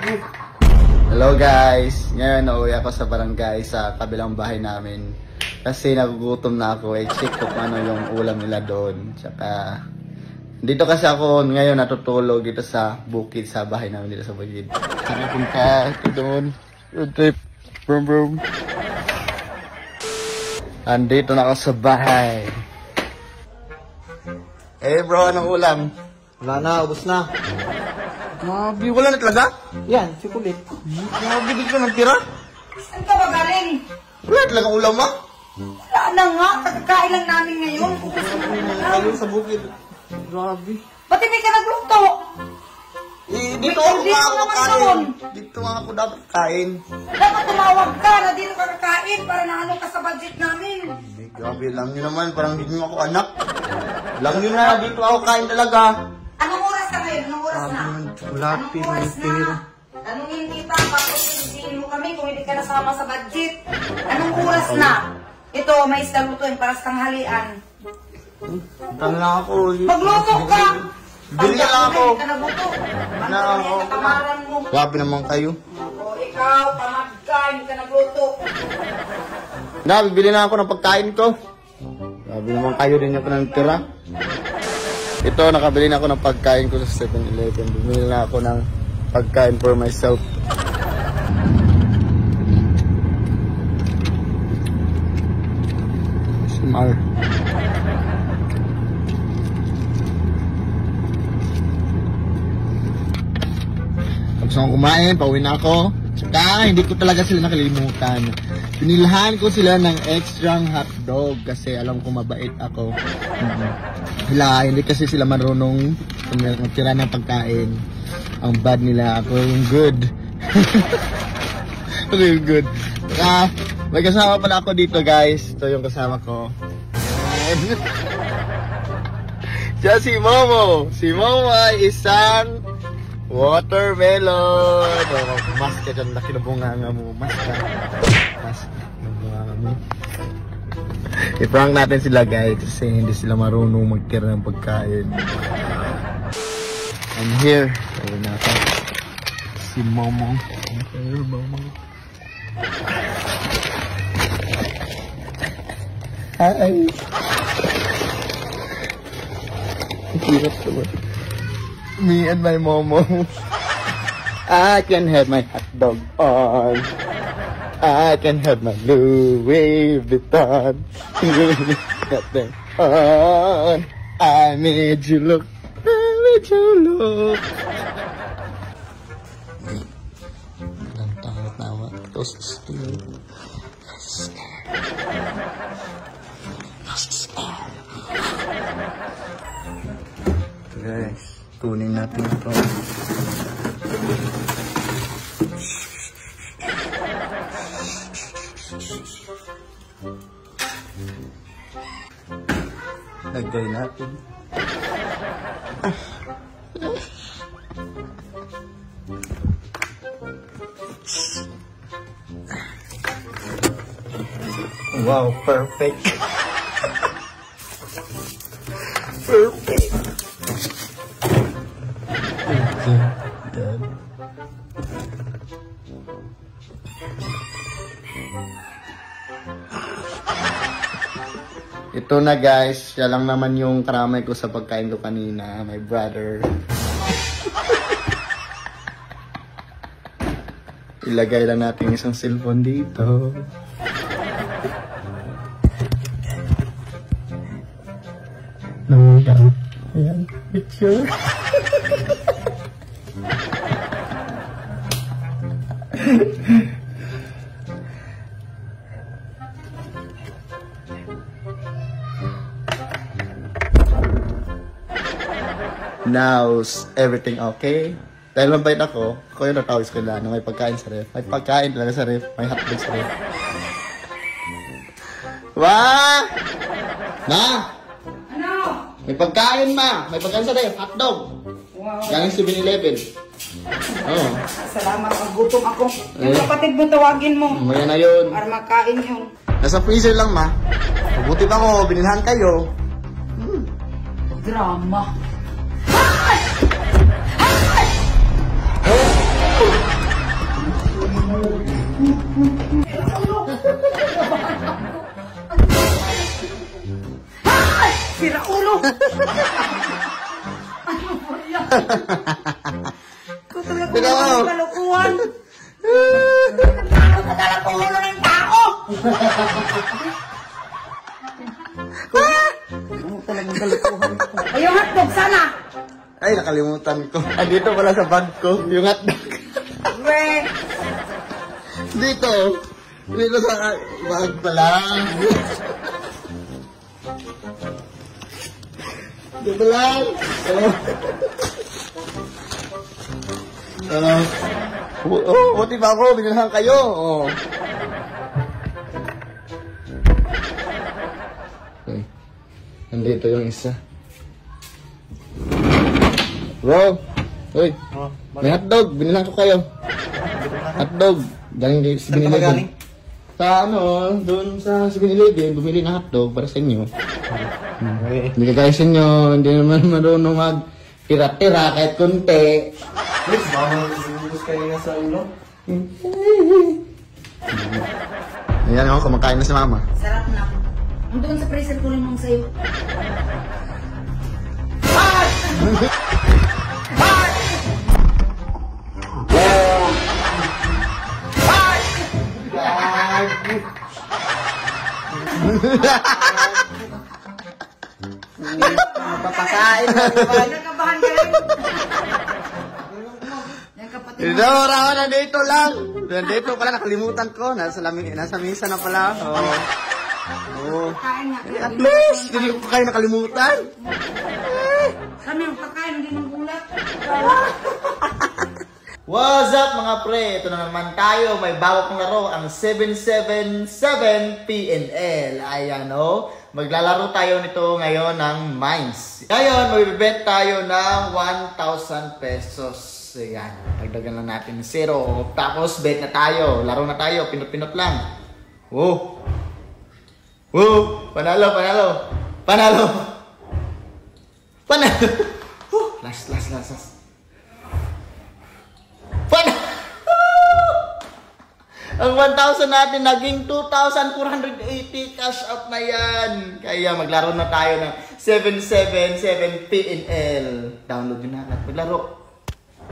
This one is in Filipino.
Hello guys! Ngayon nauwi ako sa barangay sa kabilang bahay namin. Kasi nagugutom na ako. I-check ko kung ano yung ulam nila doon. Tsaka dito kasi ako ngayon natutulog dito sa bukid, sa bahay namin dito sa bukid. Sana punta ito doon. Road trip. Brum brum. Andito na ako sa bahay. Eh bro, anong ulam? Wala na, ubos na. Grabe, wala na talaga? Yan, si Kulit. Grabe, di ka nagtira? Saan ka ba galing? Wala talagang ulam mo? Wala na nga, kakakain lang namin ngayon. Kayo sa bukid. Grabe. Ba't hindi ka nagluto? Eh, dito ako Dito nga ako naman kain. doon. Dito nga ako dapat kain. Dapat tumawag ka na dito ka kakain para naano ka sa budget namin. Eh, grabe, lang nyo naman. Parang hindi nyo ako anak. Lang nyo na, dito ako kain talaga. Anong oras na ngayon? Anong oras na? Wala, Anong oras na? Tanungin kita, bakit hindi mo kami kung hindi ka nasama sa budget? Anong oras na? Ito, may isda lutuin para sa tanghalian. Tama lang ako. Magluto ka! Bili na lang ako. Hindi ka nabuto. Ano Na, na ako. yung katamaran mo? Grabe naman kayo. O ikaw, tamad ka, hindi ka nagluto. Na, bibili na ako ng pagkain ko. Grabe naman kayo din ako ng tira. Ito, nakabili na ako ng pagkain ko sa 7-Eleven. Bumili na ako ng pagkain for myself. Smart. Gusto kong kumain, pauwi na ako. Tsaka, hindi ko talaga sila nakalimutan. Pinilhan ko sila ng extra hotdog kasi alam ko mabait ako. Hindi kasi sila marunong magtira ng pagkain. Ang bad nila, ako yung good. Ako yung good. Tsaka, may kasama pala ako dito guys. Ito yung kasama ko. Siya si Momo. Si Momo ay isang watermelon. Mas ka dyan, laki na bunganga mo. Mas ka na bunganga mo. I-prank natin sila guys kasi hindi sila marunong magtira ng pagkain. I'm here. Ayun natin. Si Momo. Okay, Momo. Hi. Hirap naman. Me and my Momo. I can have my hot dog on. I can have my Louis Vuitton. Nothing on. I made you look. I made you look. Ang takot na ako. Close the screen. Guys, tunin natin ito. Lagay natin. Wow, perfect. Perfect. Yan. Ito na guys, siya lang naman yung karamay ko sa pagkain ko kanina, my brother. Ilagay lang natin isang cellphone dito. Nangulang. Ayan, picture. Now, everything okay? Dahil mabait ako yung natawis ko lang na may pagkain sa ref. May pagkain talaga sa ref. May hotdog sa ref. Wah! Ma! Ano? May pagkain, ma! May pagkain sa ref. Hotdog! Wow. Galing 7-Eleven. Oh. Salamat, magutom ako. Yung kapatid mo, tawagin mo. Mamaya na yun. Para makain yun. Nasa freezer lang, ma. Mabuti pa ko, binilhan kayo. Drama. Sira ulo! Ano po yan? Ito talaga Sira ulo. ang kalukuhan. Ano talaga po ulo ng tao? Ano talagang kalukuhan ko? Ay, yung hotdog sana. Ay, nakalimutan ko. Andito pala sa bag ko, yung hotdog. We, Dito. Dito sa bag pala. Dito lang. Buti pa ako, binilhan kayo. Oh. Okay. Nandito yung isa. Bro, uy, may hotdog, binilhan ko kayo. Hotdog, galing sa 7-Eleven. Sa ano, doon sa 7-Eleven, bumili ng hotdog para sa inyo. Hindi kaya sa inyo, hindi naman marunong mag-tira-tira kahit konti. Please, bawal bubus kayo nga sa ulo. Ayan ako, kumakain na si mama. sarap na. Andun sa freezer ko rin sa'yo. Papakain na naman. Nagkabahan ka rin. Yan kapatid mo. Ito, Rawa, nandito lang. Nandito pala, nakalimutan ko. Nasa misa na pala. Oo. Oo. Kain nga. At least, hindi ko kayo nakalimutan. Kami ang pagkain, hindi ng gulat. What's up mga pre? Ito na naman tayo. May bago kong laro, ang 777 PNL. Ayan o. Maglalaro tayo nito ngayon ng Mines. Ngayon, magbibet tayo ng 1,000 pesos. Ayan. Dagdagan lang natin ng 0. Tapos bet na tayo. Laro na tayo. Pinot-pinot lang. Wow. Wow. Panalo, panalo. Panalo. Panalo. Last. Ang 1,000 natin naging 2,480 cash out na yan. Kaya maglaro na tayo ng 777 PNL. Download nyo na at maglaro.